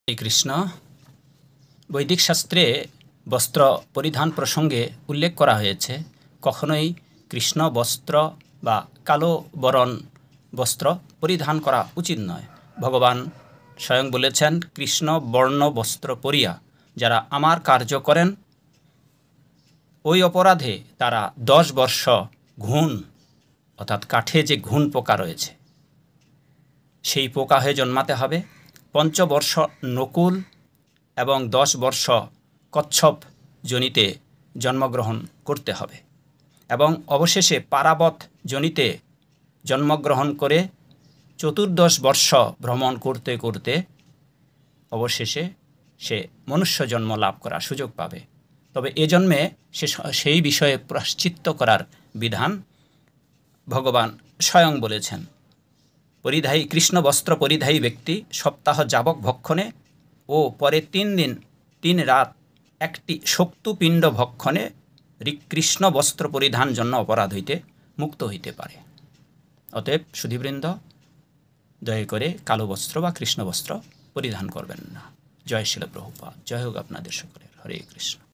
হরে কৃষ্ণ। বৈদিক শাস্ত্রে বস্ত্র পরিধান প্রসঙ্গে উল্লেখ করা হয়েছে, কখনোই কৃষ্ণ বস্ত্র বা কালো বরণ বস্ত্র পরিধান করা উচিত নয়। ভগবান স্বয়ং বলেছেন, কৃষ্ণ বর্ণ বস্ত্র পরিয়া যারা আমার কার্য করেন ওই অপরাধে তারা 10 বর্ষ ঘুণ অর্থাৎ কাঠে যে ঘুণ পোকা রয়েছে সেই পোকা হয়ে জন্মাতে হবে, 5 বর্ষ নকুল এবং 10 বর্ষ কচ্ছপ জনিতে জন্মগ্রহণ করতে হবে এবং অবশেষে পারাবত জনিতে জন্মগ্রহণ করে 14 বর্ষ ভ্রমণ করতে করতে অবশেষে সে মনুষ্য জন্ম লাভ করার সুযোগ পাবে। তবে এ জন্মে সেই বিষয়ে প্রায়শ্চিত্ত করার বিধান ভগবান স্বয়ং বলেছেন। পরিধায়ী কৃষ্ণ বস্ত্র পরিধায়ী ব্যক্তি সপ্তাহ যাবক ভক্ষণে ও পরে 3 দিন 3 রাত একটি শক্তপিণ্ড ভক্ষণে কৃষ্ণ বস্ত্র পরিধান জন্য অপরাধ হইতে মুক্ত হইতে পারে। অতএব সুধীবৃন্দ, দয়া করে কালো বস্ত্র বা কৃষ্ণ বস্ত্র পরিধান করবেন না। জয় শিল প্রভুপাদ। জয় হোক আপনাদের সকলের। হরে কৃষ্ণ।